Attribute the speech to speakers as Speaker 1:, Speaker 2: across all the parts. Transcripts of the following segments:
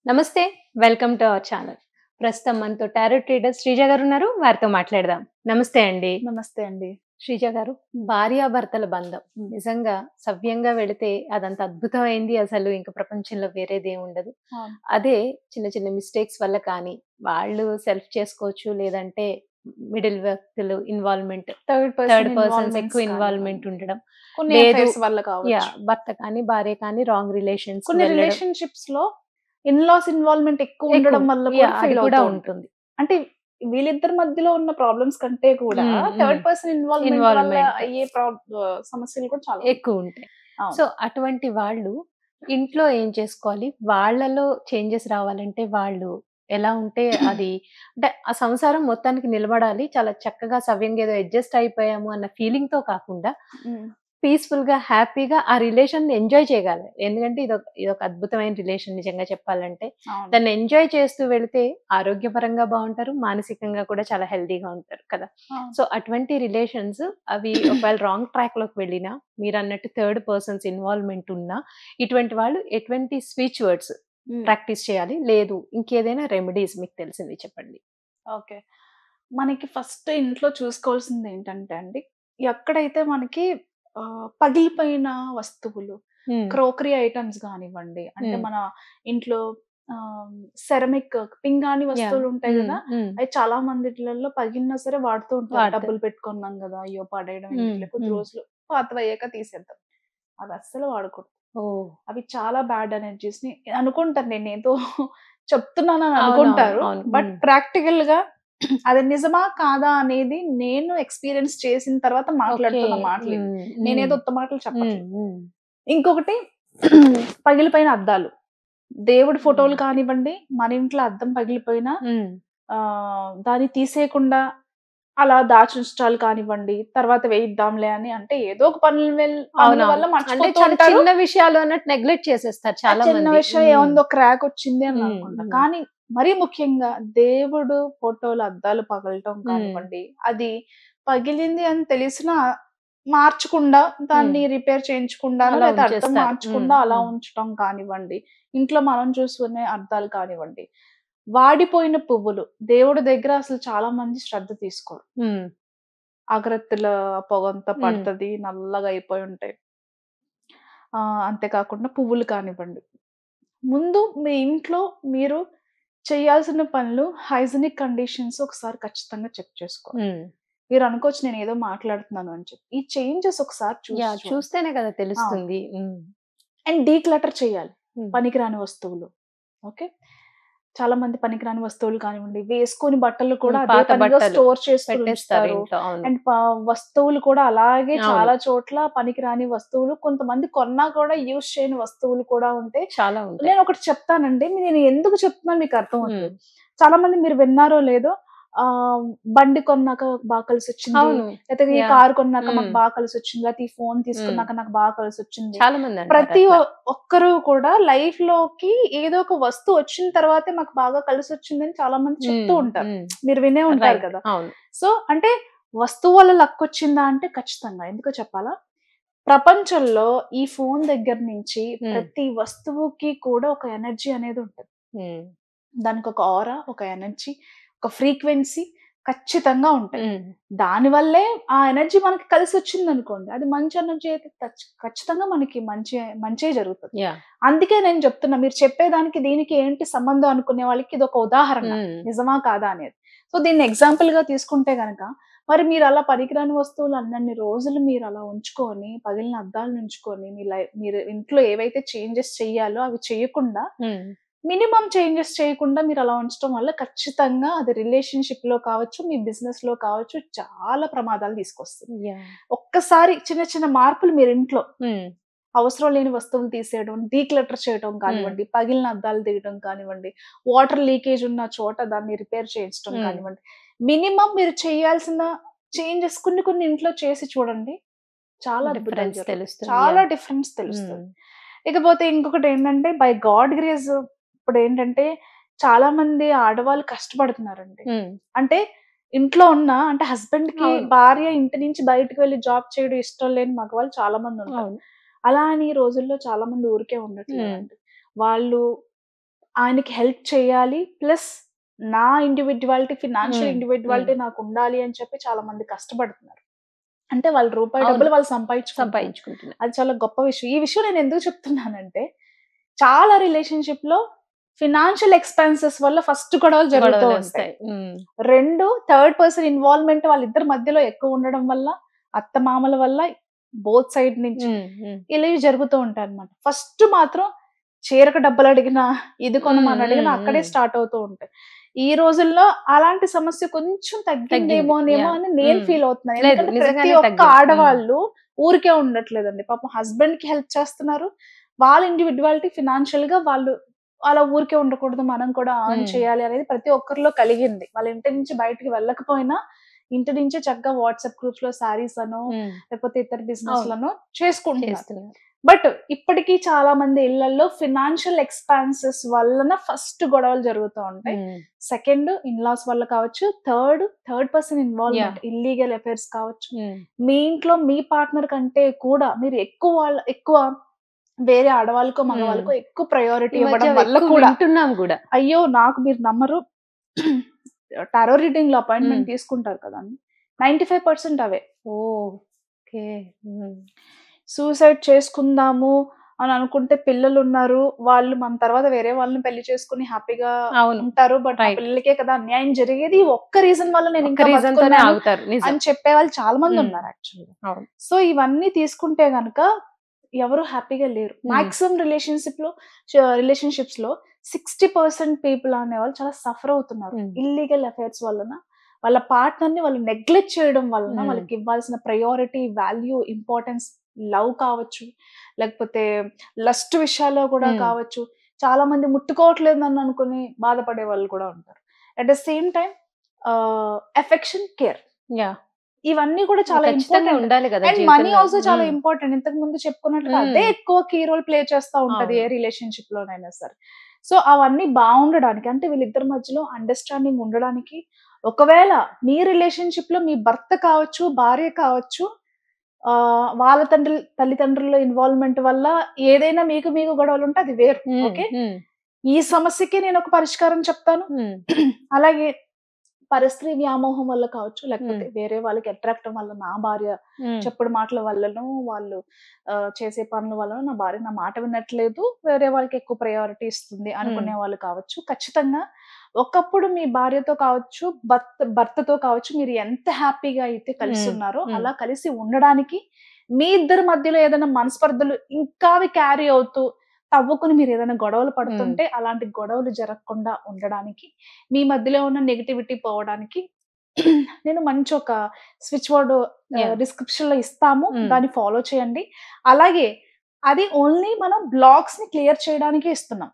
Speaker 1: నమస్తే. Welcome to our channel. ప్రస్తుతం మనతో టారో ట్రేడర్ శ్రీజ గారున్నారు. వారితో మాట్లాడదాం. నమస్తే అండి.
Speaker 2: నమస్తే అండి.
Speaker 1: శ్రీజ గారు, భార్యాభర్తల బంధం నిజంగా సవ్యంగా వెళితే అదంత అద్భుతమైంది. అసలు ఇంక ప్రపంచంలో వేరేదేముండదు.
Speaker 2: అవును.
Speaker 1: అదే చిన్న చిన్న మిస్టేక్స్ వల్ల కానీ, వాళ్ళు సెల్ఫ్ చేసుకోవచ్చు. లేదంటే మిడిల్ వ్యక్తులు involvement,
Speaker 2: third
Speaker 1: third
Speaker 2: person
Speaker 1: persons
Speaker 2: involvements
Speaker 1: ఎక్కువ
Speaker 2: కానివ్వండి.
Speaker 1: ఇన్వాల్వ్‌మెంట్ ఉండడం.
Speaker 2: కొన్ని
Speaker 1: లేదు
Speaker 2: అఫైర్స్ వల్ల కావచ్చు.
Speaker 1: భర్త కానీ, భార్య కానీ రాంగ్ రిలేషన్స్
Speaker 2: కొన్ని
Speaker 1: వెళ్ళడం
Speaker 2: రిలేషన్‌షిప్స్‌లో ఇన్‌లాస్ ఇన్వాల్వ్‌మెంట్ ఎక్కువ ఉండడం వల్ల కూడా
Speaker 1: అది
Speaker 2: ఫెయిల్
Speaker 1: కూడా
Speaker 2: అవుతూ ఉంటుంది.
Speaker 1: ఉంటుంది.
Speaker 2: అంటే వీళ్ళిద్దరి మధ్యలో ఉన్న ప్రాబ్లమ్స్ కంటే కూడా థర్డ్ పర్సన్ ఇన్వాల్వ్‌మెంట్ వల్ల
Speaker 1: ఇన్వాల్వ్‌మెంట్
Speaker 2: అయ్యే సమస్యలు కూడా చాలా
Speaker 1: ఎక్కువుంటాయి.
Speaker 2: అవును.
Speaker 1: సో, అటువంటి వాళ్ళు ఇంట్లో ఏం చేసుకోవాలి? వాళ్ళలో చేంజెస్ రావాలంటే వాళ్ళు ఎలా ఉంటే అది అంటే ఆ సంసారం మొత్తానికి నిలబడాలి. చాలా చక్కగా సవ్యంగా ఏదో అడ్జస్ట్ అయిపోయాము అన్న ఫీలింగ్‌తో కాకుండా
Speaker 2: హ్మ్.
Speaker 1: పీస్‌ఫుల్‌గా, హ్యాపీగా ఆ రిలేషన్‌ని ఎంజాయ్ చేయగలగాలి. ఎందుకంటే ఇదొక అద్భుతమైన రిలేషన్ నిజంగా చెప్పాలంటే.
Speaker 2: అవును.
Speaker 1: దాన్ని ఎంజాయ్ చేస్తూ వెళితే ఆరోగ్యపరంగా బావుంటారు. మానసికంగా కూడా చాలా హెల్తీగా ఉంటారు కదా!
Speaker 2: అవును.
Speaker 1: సో, అటువంటి రిలేషన్స్ అవి ఒకవేళ రాంగ్ ట్రాక్‌లోకి వెళ్ళినా, మీరన్నట్టు థర్డ్ పర్సన్స్ ఇన్వాల్వ్‌మెంట్ ఉన్నా, ఇటువంటి వాళ్ళు ఎటువంటి స్విచ్ వర్డ్స్
Speaker 2: హ్మ్.
Speaker 1: ప్రాక్టీస్ చేయాలి? లేదు ఇంకేదైనా రెమెడీస్ మీకు తెలిసినవి చెప్పండి.
Speaker 2: ఓకే. మనకి ఫస్ట్ ఇంట్లో చూసుకోవాల్సింది ఏంటంటే అండి, ఎక్కడైతే మనకి పగిలిపోయిన వస్తువులు,
Speaker 1: హ్మ్.
Speaker 2: క్రోకరీ ఐటెమ్స్ గానివ్వండి, అంటే
Speaker 1: హ్మ్.
Speaker 2: మన ఇంట్లో సెరమిక్ పింగాణి వస్తువులు ఉంటాయి
Speaker 1: హ్మ్.
Speaker 2: గదా!
Speaker 1: హ్మ్.
Speaker 2: అయి చాలా మంది ఇళ్లల్లో పగిలినా సరే వాడుతూ ఉంటారు.
Speaker 1: వాడతారు.
Speaker 2: డబ్బులు పెట్టుకున్నాం గదా! అయ్యో! పడేయడం
Speaker 1: హ్మ్.
Speaker 2: ఎందుకులే కొద్ది
Speaker 1: హ్మ్.
Speaker 2: రోజులు పాతవయ్యాక తీసేద్దాం. అవి అస్సలు వాడకూడదు.
Speaker 1: ఓహ్!
Speaker 2: అవి చాలా బ్యాడ్ ఎనర్జీస్‌ని అనుకుంటాను నేనేదో చెప్తున్నానని
Speaker 1: అవునవును.
Speaker 2: అనుకుంటారు.
Speaker 1: అవును.
Speaker 2: బట్ ప్రాక్టికల్‌గా అది నిజమా? కాదా? అనేది నేను ఎక్స్‌పీరియన్స్ చేసిన తర్వాత
Speaker 1: ఓకే.
Speaker 2: మాట్లాడుతున్న మాటలివి.
Speaker 1: హ్మ్. హ్మ్.
Speaker 2: నేనేదో ఉత్త మాటలు
Speaker 1: హ్మ్.
Speaker 2: చెప్పట్లేదు.
Speaker 1: హ్మ్.
Speaker 2: ఇంకొకటి పగిలిపోయిన అద్దాలు. దేవుడి
Speaker 1: హ్మ్.
Speaker 2: ఫోటోలు కానివ్వండి, మన ఇంట్లో అద్దం పగిలిపోయినా
Speaker 1: హ్మ్.
Speaker 2: దాన్ని తీసేయకుండా అలా దాచుంచటాలు కానివ్వండి, తర్వాత వేయిద్దాంలే అని అంటే ఏదో ఒక పనుల వల్ల
Speaker 1: అవునవును. అంటే
Speaker 2: మర్చిపోతూ
Speaker 1: చాలా
Speaker 2: ఉంటారు.
Speaker 1: చిన్న విషయాలు అన్నట్టు నెగ్లెక్ట్ చేసేస్తారు
Speaker 2: ఆ
Speaker 1: చాలా
Speaker 2: చిన్న
Speaker 1: మంది.
Speaker 2: విషయం ఏముందో క్రాక్ వచ్చింది అని
Speaker 1: హ్మ్.
Speaker 2: అనుకుంటా.
Speaker 1: హ్మ్.
Speaker 2: కానీ మరీ ముఖ్యంగా దేవుడు ఫోటోలు అద్దాలు పగలటం
Speaker 1: హ్మ్.
Speaker 2: కానివ్వండి, అది పగిలింది అని తెలిసినా మార్చకుండా
Speaker 1: హ్మ్.
Speaker 2: దాన్ని రిపేర్ చేయించకుండానో
Speaker 1: అలా
Speaker 2: లేతే అద్దం
Speaker 1: ఉంచేస్తారు. హ్మ్.
Speaker 2: మార్చకుండా అలా
Speaker 1: హ్మ్.
Speaker 2: ఉంచటం కానివ్వండి, ఇంట్లో మనం చూసుకునే అద్దాలు కానివ్వండి, వాడిపోయిన పువ్వులు దేవుడి దగ్గర అసలు చాలా మంది శ్రద్ధ తీసుకోరు.
Speaker 1: హ్మ్.
Speaker 2: అగరత్తుల పొగంతా
Speaker 1: హ్మ్.
Speaker 2: పడతది, నల్లగా అయిపోయి ఉంటాయి. అంతేకాకుండా పువ్వులు కానివ్వండి. ముందు మీ ఇంట్లో మీరు చేయాల్సిన పనులు హైజీనిక్ కండిషన్స్ ఒకసారి ఖచ్చితంగా చెక్ చేసుకోవాలి.
Speaker 1: హ్మ్.
Speaker 2: మీరు అనుకోవచ్చు నేనేదో మాట్లాడుతున్నాను అని చెప్పి. ఈ చేంజెస్ ఒకసారి చూసి చూడండి.
Speaker 1: చూస్తేనే కదా
Speaker 2: అవును.
Speaker 1: తెలుస్తుంది. హ్మ్.
Speaker 2: అండ్ డీక్లటర్ చేయాలి.
Speaker 1: హ్మ్.
Speaker 2: పనికిరాని వస్తువులు. ఓకే. చాలా మంది పనికిరాని వస్తువులు కానివ్వండి, వేసుకోని బట్టలు కూడా అదే
Speaker 1: పాత
Speaker 2: పనిగా
Speaker 1: బట్టలు
Speaker 2: స్టోర్ చేసుకొని
Speaker 1: పెట్టేస్తారు
Speaker 2: ఉంచుతారు.
Speaker 1: ఇంట్లో. అవును.
Speaker 2: అండ్ వస్తువులు కూడా అలాగే
Speaker 1: అవును.
Speaker 2: చాలా చోట్ల పనికిరాని వస్తువులు కొంతమంది కొన్నా కూడా యూజ్ చేయని వస్తువులు కూడా ఉంటే
Speaker 1: చాలా ఉంటాయి.
Speaker 2: నేనొకటి చెప్తానండి. నేను ఎందుకు చెప్తున్నానో మీకు
Speaker 1: హ్మ్.
Speaker 2: అర్థమవుతది. చాలా మంది మీరు విన్నారో లేదో ఆహ్, బండి కొన్నాక బాగా కలిసొచ్చింది.
Speaker 1: అవును.
Speaker 2: లేతే ఈ
Speaker 1: యాహ్!
Speaker 2: కారు కొన్నాక
Speaker 1: హ్మ్.
Speaker 2: మాకు బాగా కలిసొచ్చింది. లేతే ఈ ఫోను
Speaker 1: హ్మ్.
Speaker 2: తీసుకున్నాక నాకు బాగా కలిసొచ్చింది.
Speaker 1: చాలా మంది అంటారు
Speaker 2: ప్రతి
Speaker 1: అట్లా.
Speaker 2: ఒక్కరు కూడా లైఫ్‌లోకి ఏదో ఒక వస్తువు వచ్చిన తర్వాతే మాకు బాగా కలిసొచ్చిందని చాలా మంది చెప్తూ
Speaker 1: హ్మ్.
Speaker 2: ఉంటారు.
Speaker 1: హ్మ్.
Speaker 2: మీరు వినే ఉంటారు
Speaker 1: రైట్.
Speaker 2: కదా!
Speaker 1: అవును.
Speaker 2: సో, అంటే వస్తువు వల్ల లక్కొచ్చిందా అంటే ఖచ్చితంగా. ఎందుకో చెప్పాలా? ప్రపంచంలో ఈ ఫోను దగ్గర నుంచి
Speaker 1: హ్మ్.
Speaker 2: ప్రతి వస్తువుకి కూడా ఒక ఎనర్జీ అనేది ఉంటది.
Speaker 1: హ్మ్.
Speaker 2: దానికొక ఆరా, ఒక ఎనర్జీ, ఒక ఫ్రీక్వెన్సీ ఖచ్చితంగా ఉంటాయి.
Speaker 1: హ్మ్.
Speaker 2: దానివల్లే ఆ ఎనర్జీ మనకి కలిసొచ్చిందనుకోండి, అది మంచి ఎనర్జీ అయితే ఖచ్చితంగా మనకి మంచే జరుగుతది.
Speaker 1: యాహ్!
Speaker 2: అందుకే నేను చెప్తున్నా మీరు చెప్పేదానికి దీనికి ఏంటి సంబంధం అనుకునే వాళ్ళకి ఇదొక ఉదాహరణ.
Speaker 1: హ్మ్.
Speaker 2: నిజమా? కాదా? అనేది. సో, దీన్ని ఎగ్జాంపుల్‌గా తీసుకుంటే గనక, మరి మీరలా పనికిరాని వస్తువులు అన్నన్ని రోజులు మీరలా ఉంచుకొని, పగిలిన అద్దాలను ఉంచుకొని, మీరు ఇంట్లో ఏవైతే చేంజెస్ చెయ్యాలో అవి చేయకుండా
Speaker 1: హ్మ్.
Speaker 2: మినిమమ్ చేంజెస్ చేయకుండా మీరలా ఉంచటం వల్ల ఖచ్చితంగా అది రిలేషన్‌షిప్‌లో కావచ్చు, మీ బిజినెస్‌లో కావచ్చు చాలా ప్రమాదాలు తీసుకొస్తుంది.
Speaker 1: యాహ్!
Speaker 2: ఒక్కసారి చిన్న చిన్న మార్పులు మీరింట్లో
Speaker 1: హ్మ్.
Speaker 2: అవసరం లేని వస్తువులు తీసేయడం, డీక్లటర్ చేయటం
Speaker 1: హ్మ్.
Speaker 2: కానివ్వండి, పగిలిన అద్దాలు తీయటం కానివ్వండి, వాటర్ లీకేజ్ ఉన్న చోట దాన్ని రిపేర్ చేయించడం
Speaker 1: హ్మ్.
Speaker 2: కానివ్వండి. మినిమమ్ మీరు చేయాల్సిన చేంజెస్ కొన్ని కొన్ని ఇంట్లో చేసి చూడండి. చాలా అద్భుతాలు
Speaker 1: డిఫరెన్స్
Speaker 2: జరుగుతాయి.
Speaker 1: తెలుస్తుంది.
Speaker 2: చాలా
Speaker 1: యాహ్!
Speaker 2: డిఫరెన్స్
Speaker 1: హ్మ్.
Speaker 2: తెలుస్తది. ఇకపోతే ఇంకొకటేంటంటే బై గాడ్ గ్రేస్ ఇప్పుడేంటంటే చాలా మంది ఆడవాళ్ళు కష్టపడుతున్నారండి.
Speaker 1: హ్మ్.
Speaker 2: అంటే ఇంట్లో ఉన్న అంటే హస్బెండ్‌కి
Speaker 1: అవును.
Speaker 2: భార్య ఇంటి నుంచి బయటకి వెళ్లి జాబ్ చేయడం ఇష్టం లేని మగవాళ్ళు చాలా మందుంటారు.
Speaker 1: అవును.
Speaker 2: అలా అని ఈ రోజుల్లో చాలా మంది ఊరికే
Speaker 1: హ్మ్.
Speaker 2: ఉండట్లేదండి. వాళ్ళు ఆయనకి హెల్ప్ చేయాలి. ప్లస్ నా ఇండివిడ్యువాలిటీ, ఫినాన్షియల్
Speaker 1: హ్మ్.
Speaker 2: ఇండివిడ్యువాలిటీ నాకు ఉండాలి అని చెప్పి చాలా మంది కష్టపడుతున్నారు. అంటే వాళ్ళు రూపాయి
Speaker 1: అవును.
Speaker 2: డబ్బులు వాళ్ళు సంపాదించుకుంటున్నారు.
Speaker 1: సంపాదించుకుంటున్నారు.
Speaker 2: అది చాలా గొప్ప విషయం. ఈ విషయం నేను ఎందుకు చెప్తున్నానంటే, చాలా రిలేషన్‌షిప్‌లో ఫినాన్షియల్ ఎక్స్‌పెన్సెస్ వల్ల ఫస్ట్ గొడవలు జరుగుతూ ఉంటాయి.
Speaker 1: గొడవలొస్తాయి. హ్మ్.
Speaker 2: 2 థర్డ్ పర్సన్ ఇన్వాల్వ్‌మెంట్ వాళ్ళిద్దరి మధ్యలో ఎక్కువ ఉండడం వల్ల, అత్తమామల వల్ల బోత్ సైడ్ నుంచి
Speaker 1: హ్మ్. హ్మ్.
Speaker 2: ఇలా జరుగుతూ ఉంటాయన్నమాట. ఫస్ట్ మాత్రం చీరకు డబ్బులడిగినా, ఇది కొనమని అడిగినా అక్కడే
Speaker 1: హ్మ్.
Speaker 2: స్టార్ట్ అవుతూ ఉంటాయి. ఈ రోజుల్లో అలాంటి సమస్య కొంచెం
Speaker 1: తగ్గింది.
Speaker 2: తగ్గిందేమోనేమో అని నేను ఫీల్ అవుతున్నాను.
Speaker 1: లేదు
Speaker 2: ఎందుకంటే ప్రతి
Speaker 1: నిజంగానే
Speaker 2: ఒక్క
Speaker 1: తగ్గింది.
Speaker 2: ఆడవాళ్ళు ఊరికే ఉండట్లేదండి. పాపం హస్బెండ్‌కి హెల్ప్ చేస్తున్నారు. వాళ్ళ ఇండివిడ్యువాలిటీ ఫినాన్షియల్‌గా వాళ్ళు అలా ఊరికే ఉండకూడదు. మనం కూడా ఎర్న్ చేయాలి అనేది ప్రతి ఒక్కరిలో కలిగింది. వాళ్ళ ఇంటి నుంచి బయటికి వెళ్ళకపోయినా ఇంటి నుంచే చక్కగా వాట్సాప్ గ్రూప్స్‌లో శారీస్ అనో, లేకపోతే ఇతర
Speaker 1: అవును.
Speaker 2: బిజినెస్‌లనో చేసుకుంటున్నారు.
Speaker 1: చేస్తున్నారు.
Speaker 2: బట్ ఇప్పటికి చాలా మంది ఇళ్లల్లో ఫినాన్షియల్ ఎక్స్‌పాన్సెస్ వలన ఫస్ట్ గొడవలు జరుగుతూ ఉంటాయి. సెకండ్ ఇన్‌లాస్ వల్ల కావచ్చు. Third person involvement illegal affairs కావచ్చు. మీ ఇంట్లో మీ పార్ట్నర్ కంటే కూడా మీరు ఎక్కువ వేరే ఆడవాళ్ళకో, మగవాళ్ళకో ఎక్కువ ప్రయారిటీ
Speaker 1: ఈ మధ్య
Speaker 2: ఇవ్వడం వల్ల
Speaker 1: ఎక్కువ
Speaker 2: కూడా
Speaker 1: వింటున్నాం గూడా.
Speaker 2: అయ్యో! నాకు మీరు నమ్మరు. టారో రీడింగ్‌లో
Speaker 1: హ్మ్.
Speaker 2: అపాయింట్‌మెంట్ తీసుకుంటారు కదండీ! 95% అవే.
Speaker 1: ఓకే. హ్మ్.
Speaker 2: సూసైడ్ చేసుకుందాము అని అనుకుంటే పిల్లలున్నారు. వాళ్ళు మన తర్వాత వేరే వాళ్ళని పెళ్లి చేసుకొని హ్యాపీగా
Speaker 1: అవును.
Speaker 2: ఉంటారు. బట్ నా
Speaker 1: రైట్.
Speaker 2: పిల్లలకే కదా అన్యాయం జరిగేది. ఈ ఒక్క రీజన్ వల్ల నేను
Speaker 1: ఒక్క
Speaker 2: ఇంకా
Speaker 1: రీజన్‌తోనే
Speaker 2: బతుకున్నాను
Speaker 1: ఆగుతారు. నిజం.
Speaker 2: అని చెప్పేవాళ్ళు చాలా మంది
Speaker 1: హ్మ్.
Speaker 2: ఉన్నారు యాక్చువల్‌గా.
Speaker 1: అవును.
Speaker 2: సో, ఇవన్నీ తీసుకుంటే గనక ఎవరు హ్యాపీగా లేరు. మాక్సిమం రిలేషన్‌షిప్స్‌లో 60% పీపుల్ అనేవాళ్ళు చాలా సఫర్ అవుతున్నారు. ఇల్లీగల్ అఫైర్స్ వలన. వాళ్ళ పార్ట్నర్‌ని వాళ్ళు నెగ్లెక్ట్ చేయడం వలన వాళ్ళకి ఇవ్వాల్సిన ప్రయారిటీ, వాల్యూ, ఇంపార్టెన్స్, లవ్ కావచ్చు, లేకపోతే లస్ట్ విషయాల్లో కూడా కావచ్చు. చాలా మంది ముట్టుకోవట్లేదు నన్ను అనుకుని బాధపడే వాళ్ళు కూడా ఉంటారు. At the same time affection, care
Speaker 1: yeah!
Speaker 2: ఇవన్నీ కూడా చాలా
Speaker 1: ఖచ్చితంగా
Speaker 2: ఇంపార్టెంట్.
Speaker 1: ఉండాలి గదా!
Speaker 2: అండ్ మనీ
Speaker 1: జీవితంలో.
Speaker 2: ఆల్సో చాలా ఇంపార్టెంట్. ఇంతకు ముందు చెప్పుకున్నట్టుగా అదే ఎక్కువ కీ రోల్ ప్లే చేస్తా ఉంటది ఏ
Speaker 1: అవును.
Speaker 2: రిలేషన్‌షిప్‌లోనైనా సరే. సో, అవన్నీ బావుండడానికి అంటే వీళ్ళిద్దరి మధ్యలో అండర్‌స్టాండింగ్ ఉండడానికి ఒకవేళ మీ రిలేషన్‌షిప్‌లో మీ భర్త కావచ్చు, భార్య కావచ్చు వాళ్ళ తల్లిదండ్రుల ఇన్వాల్వ్‌మెంట్ వల్ల ఏదైనా మీకు గొడవలుంటే అది వేరు. ఓకే. ఈ సమస్యకి నేనొక పరిష్కారం చెప్తాను. అలాగే పరస్త్రీ వ్యామోహం వల్ల కావచ్చు, లేకపోతే వేరే వాళ్ళకి అట్రాక్ట్ వల్ల నా భార్య చెప్పుడు మాటల వల్లనో, వాళ్ళు చేసే పనుల వల్లనో నా భార్య నా మాట వినట్లేదు, వేరే వాళ్ళకి ఎక్కువ ప్రయారిటీ ఇస్తుంది అనుకునే వాళ్ళు కావచ్చు. ఖచ్చితంగా ఒకప్పుడు మీ భార్యతో కావచ్చు, భర్తతో కావచ్చు మీరు ఎంత హ్యాపీగా అయితే కలిసున్నారో, అలా కలిసి ఉండడానికి మీ ఇద్దరి మధ్యలో ఏదైనా మనస్పర్ధలు ఇంకా అవి క్యారీ అవుతూ తవ్వుకుని మీరేదైనా గొడవలు పడుతుంటే, అలాంటి గొడవలు జరగకుండా ఉండడానికి, మీ మధ్యలో ఉన్న నెగటివిటీ పోవడానికి నేను మంచి ఒక స్విచ్ బోర్డ్ డిస్క్రిప్షన్‌లో ఇస్తాము. దాన్ని ఫాలో చేయండి. అలాగే అది ఓన్లీ మనం బ్లాక్స్‌ని క్లియర్ చేయడానికే ఇస్తున్నాం.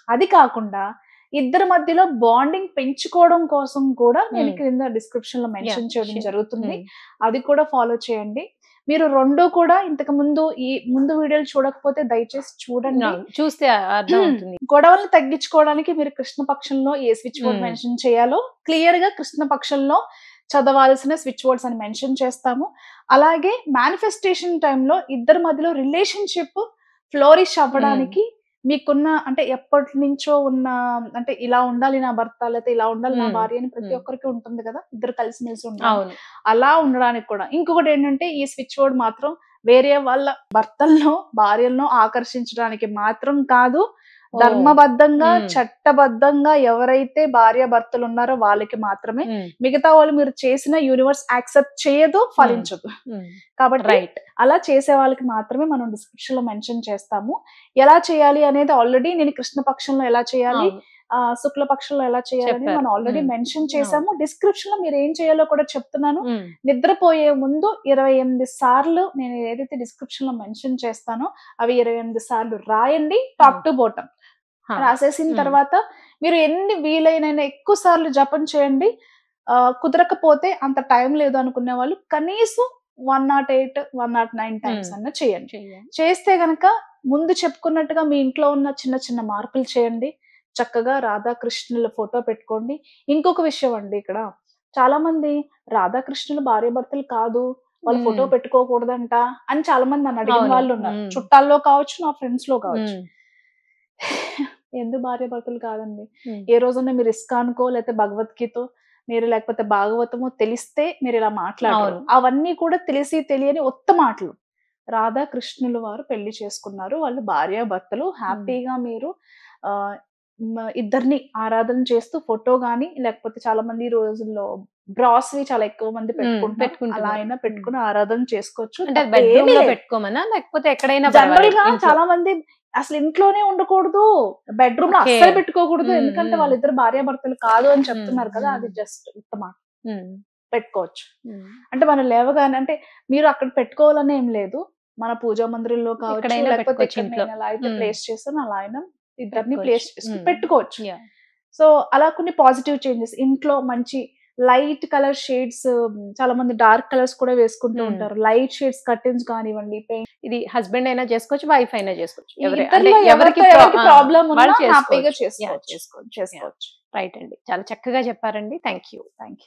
Speaker 2: అది కాకుండా ఇద్దరి మధ్యలో బాండింగ్ పెంచుకోవడం కోసం కూడా నేను క్రింద డిస్క్రిప్షన్‌లో మెన్షన్ చేయడం జరుగుతుంది. అది కూడా ఫాలో చేయండి. మీరు 2 కూడా ఇంతకు ముందు ఈ ముందు వీడియోలు చూడకపోతే దయచేసి చూడండి.
Speaker 1: చూస్తే అర్థమవుతుంది.
Speaker 2: గొడవలను తగ్గించుకోవడానికి మీరు కృష్ణ పక్షంలో ఏ స్విచ్ బోర్డ్ మెన్షన్ చేయాలో క్లియర్‌గా కృష్ణ పక్షంలో చదవాల్సిన స్విచ్ బోర్డ్స్ అని మెన్షన్ చేస్తాము. అలాగే మేనిఫెస్టేషన్ టైమ్‌లో ఇద్దరి మధ్యలో రిలేషన్‌షిప్ ఫ్లోరిష్ అవ్వడానికి మీకున్న అంటే ఎప్పటినుంచో ఉన్న అంటే ఇలా ఉండాలి నా భర్త లేకపోతే ఇలా ఉండాలి నా భార్య అని ప్రతి ఒక్కరికి ఉంటుంది కదా! ఇద్దరు కలిసిమెలిసి ఉండడానికి. అలా ఉండడానికి కూడా. ఇంకొకటేంటంటే ఈ స్విచ్ బోర్డ్ మాత్రం వేరే వాళ్ళ భర్తలను, భార్యలను ఆకర్షించడానికి మాత్రం కాదు. ధర్మబద్ధంగా, చట్టబద్ధంగా ఎవరైతే భార్యాభర్తలున్నారో వాళ్ళకి మాత్రమే. మిగతా వాళ్ళు మీరు చేసిన యూనివర్స్ యాక్సెప్ట్ చేయదు, ఫలించదు. కాబట్టి అలా చేసే వాళ్ళకి మాత్రమే మనం డిస్క్రిప్షన్‌లో మెన్షన్ చేస్తాము. ఎలా చేయాలి అనేది ఆల్రెడీ నేను కృష్ణ పక్షంలో ఎలా చేయాలి, శుక్ల పక్షంలో ఎలా చేయాలని మనం ఆల్రెడీ మెన్షన్ చేసాము. డిస్క్రిప్షన్‌లో మీరేం చేయాలో కూడా చెప్తున్నాను. నిద్రపోయే ముందు 28 సార్లు నేను ఏదైతే డిస్క్రిప్షన్‌లో మెన్షన్ చేస్తానో అవి 28 సార్లు రాయండి టాప్ టు బాటమ్. రాసేసిన తర్వాత మీరు ఎన్ని వీలైనన్ని ఎక్కువ సార్లు జపం చేయండి. కుదరకపోతే అంత టైం లేదు అనుకునే వాళ్ళు కనీసం 108, 109 టైమ్స్ అన్నా చేయండి. చేస్తే గనక ముందు చెప్పుకున్నట్టుగా మీ ఇంట్లో ఉన్న చిన్న చిన్న మార్పులు చేయండి. చక్కగా రాధాకృష్ణుల ఫోటో పెట్టుకోండి. ఇంకొక విషయం అండి ఇక్కడ చాలా మంది రాధాకృష్ణులు భార్యాభర్తలు కాదు. వాళ్ళు ఫోటో పెట్టుకోకూడదంట అని చాలా మంది నన్ను అడిగిన వాళ్ళు ఉన్నారు. చుట్టాల్లో కావచ్చు, నా ఫ్రెండ్స్‌లో కావచ్చు. ఎందుకు భార్యాభర్తలు కాదండి?
Speaker 1: హ్మ్.
Speaker 2: ఏ రోజన్నా మీరు ఇస్కాన్‌కో లేకపోతే భగవద్గీతో మీరు లేకపోతే భాగవతమో తెలిస్తే మీరిలా మాట్లాడరు.
Speaker 1: అవును.
Speaker 2: అవన్నీ కూడా తెలిసి తెలియని ఉత్త మాటలు. రాధా కృష్ణుల వారు పెళ్లి చేసుకున్నారు. వాళ్ళు భార్యాభర్తలు.
Speaker 1: హ్మ్.
Speaker 2: హ్యాపీగా మీరు ఆహ్, ఇద్దరిని ఆరాధన చేస్తూ ఫోటో గాని, లేకపోతే చాలా మంది ఈ రోజుల్లో బ్రాస్‌వి చాలా ఎక్కువ మంది పెట్టుకుంటున్నారు. అలా
Speaker 1: పెట్టుకుంటున్నారు.
Speaker 2: అయినా పెట్టుకొని ఆరాధన చేసుకోవచ్చు.
Speaker 1: అంటే అది
Speaker 2: తప్పేమీ
Speaker 1: బెడ్‌రూమ్‌లో
Speaker 2: లేదు.
Speaker 1: పెట్టుకోమనా? లేకపోతే ఎక్కడైనా పర్వాలేదా
Speaker 2: జనరల్‌గా
Speaker 1: ఇంట్లో?
Speaker 2: చాలా మంది అసలు ఇంట్లోనే ఉండకూడదు. బెడ్‌రూమ్‌లో
Speaker 1: ఓకే.
Speaker 2: అస్సలు పెట్టుకోకూడదు.
Speaker 1: హ్మ్.
Speaker 2: ఎందుకంటే
Speaker 1: హ్మ్.
Speaker 2: వాళ్ళిద్దరు భార్యాభర్తలు కాదు అని
Speaker 1: హ్మ్.
Speaker 2: చెప్తున్నారు కదా!
Speaker 1: హ్మ్.
Speaker 2: అది జస్ట్ ఉత్తమ.
Speaker 1: హ్మ్.
Speaker 2: పెట్టుకోవచ్చు.
Speaker 1: హ్మ్.
Speaker 2: అంటే మనం లేవగానే అంటే మీరు అక్కడ పెట్టుకోవాలని ఏం లేదు. మన పూజా మందిరంలో కావచ్చు,
Speaker 1: ఎక్కడైనా
Speaker 2: లేకపోతే
Speaker 1: పెట్టుకోవచ్చు
Speaker 2: ఇక్కడ
Speaker 1: ఇంట్లో.
Speaker 2: నేను ఎలా అయితే
Speaker 1: హ్మ్.
Speaker 2: ప్లేస్ చేశానో అలా అయినా ఇద్దరిని
Speaker 1: పెట్టుకోవచ్చు.
Speaker 2: ప్లేస్ చేసుకొని
Speaker 1: హ్మ్.
Speaker 2: పెట్టుకోవచ్చు.
Speaker 1: యాహ్!
Speaker 2: సో, అలా కొన్ని పాజిటివ్ చేంజెస్ ఇంట్లో మంచి లైట్ కలర్ షేడ్స్ చాలా మంది డార్క్ కలర్స్ కూడా వేసుకుంటూ
Speaker 1: హ్మ్.
Speaker 2: ఉంటారు. లైట్ షేడ్స్ కర్టెన్స్ కానివ్వండి,
Speaker 1: ఇది హస్బెండ్ అయినా చేసుకోవచ్చు. వైఫ్ అయినా చేసుకోవచ్చు.
Speaker 2: ఈ
Speaker 1: అంటే
Speaker 2: ఇద్దరిలో
Speaker 1: ఎవరికి
Speaker 2: ఎవరికి ప్రాబ్లమ్
Speaker 1: వాళ్ళు
Speaker 2: ఉన్నా హ్యాపీగా
Speaker 1: చేసుకోవచ్చు. యాహ్!
Speaker 2: చేసుకోవచ్చు.
Speaker 1: చేసుకోవచ్చు. యాహ్!
Speaker 2: చేసుకోవచ్చు.
Speaker 1: రైట్ అండి. చాలా చక్కగా చెప్పారండి. Thank you.
Speaker 2: Thank you.